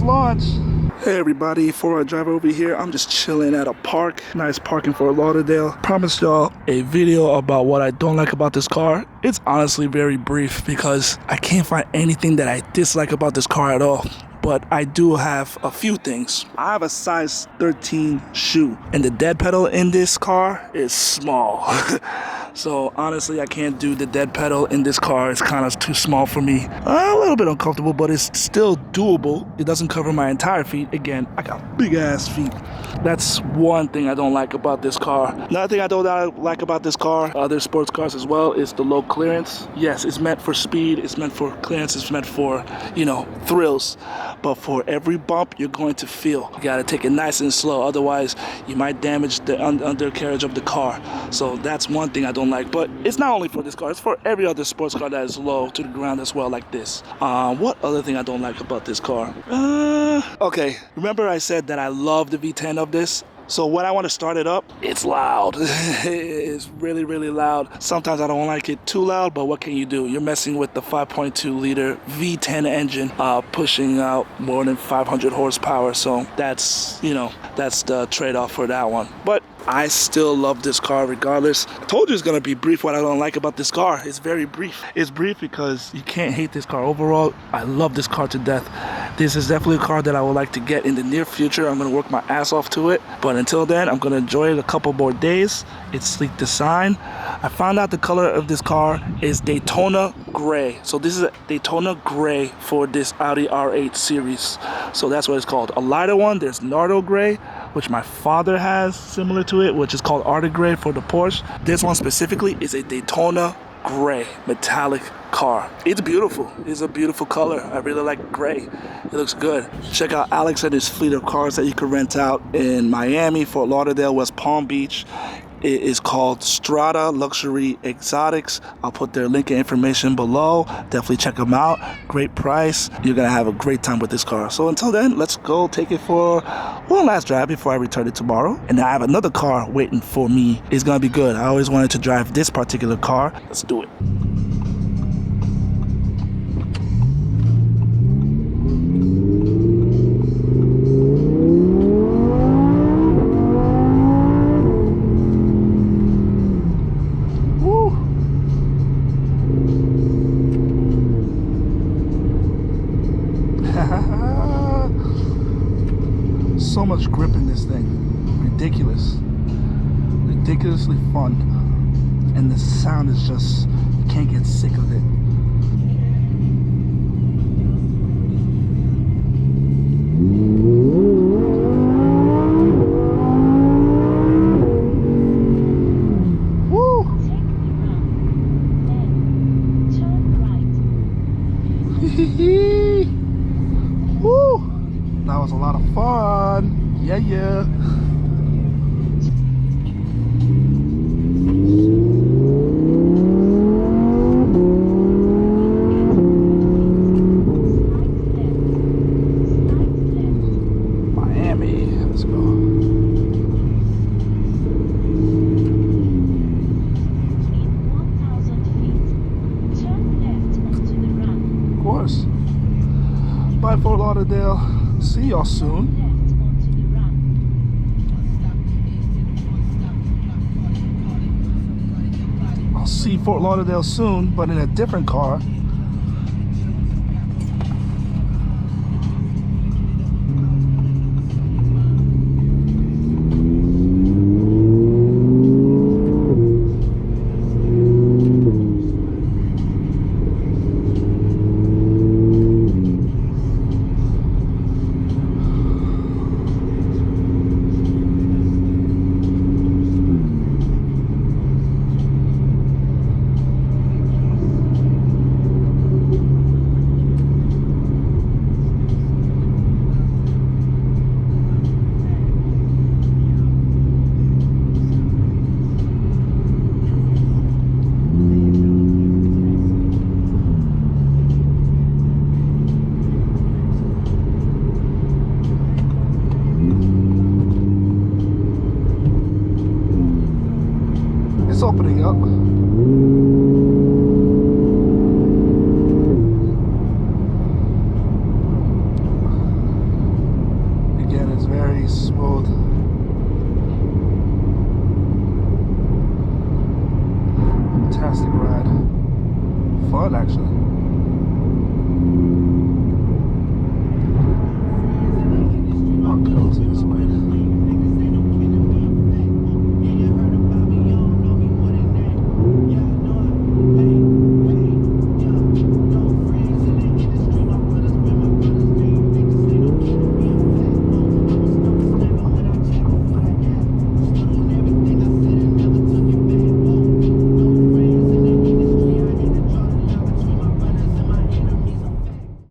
launch. Hey everybody, 4-hour drive over here. I'm just chilling at a park. Nice parking for Lauderdale. Promised y'all a video about what I don't like about this car. It's honestly very brief because I can't find anything that I dislike about this car at all. But I do have a few things. I have a size 13 shoe, and the dead pedal in this car is small. So honestly, I can't do the dead pedal in this car. It's kind of too small for me. A little bit uncomfortable, but it's still doable. It doesn't cover my entire feet. Again, I got big ass feet. That's one thing I don't like about this car. Another thing I don't like about this car, other sports cars as well, is the low clearance. Yes, it's meant for speed. It's meant for clearance. It's meant for, you know, thrills. But for every bump you're going to feel, you gotta take it nice and slow. Otherwise, you might damage the undercarriage of the car. So that's one thing I don't like. But it's not only for this car, it's for every other sports car that is low to the ground as well, like this. What other thing I don't like about this car? Okay, remember I said that I love the V10 of this? So when I want to start it up, it's loud. It's really, really loud. Sometimes I don't like it too loud, but what can you do? You're messing with the 5.2 liter V10 engine, pushing out more than 500 horsepower. So that's, you know, that's the trade-off for that one. But I still love this car regardless. I told you it's gonna be brief what I don't like about this car. It's very brief. It's brief because you can't hate this car. Overall, I love this car to death. This is definitely a car that I would like to get in the near future. I'm gonna work my ass off to it. But until then, I'm gonna enjoy it a couple more days. It's sleek design. I found out the color of this car is Daytona Gray. So this is a Daytona Gray for this Audi R8 series. So that's what it's called. A lighter one, there's Nardo Gray, which my father has similar to it, which is called Arctic Gray for the Porsche. This one specifically is a Daytona Gray metallic car. It's beautiful. It's a beautiful color. I really like gray. It looks good. Check out Alex and his fleet of cars that you can rent out in Miami, Fort Lauderdale, West Palm Beach. It is called Strata Luxury Exotics. I'll put their link and information below. Definitely check them out. Great price. You're gonna have a great time with this car. So until then, let's go take it for one last drive before I return it tomorrow. And I have another car waiting for me. It's gonna be good. I always wanted to drive this particular car. Let's do it. So much grip in this thing. Ridiculous. Ridiculously fun. And the sound is just, you can't get sick of it. Woo! Woo! That was a lot of fun. Yeah, yeah. Miami. Let's go. Of course. Bye, Fort Lauderdale. See y'all soon. I'll see Fort Lauderdale soon, but in a different car. opening up. very smooth. Fantastic ride. Fun, actually.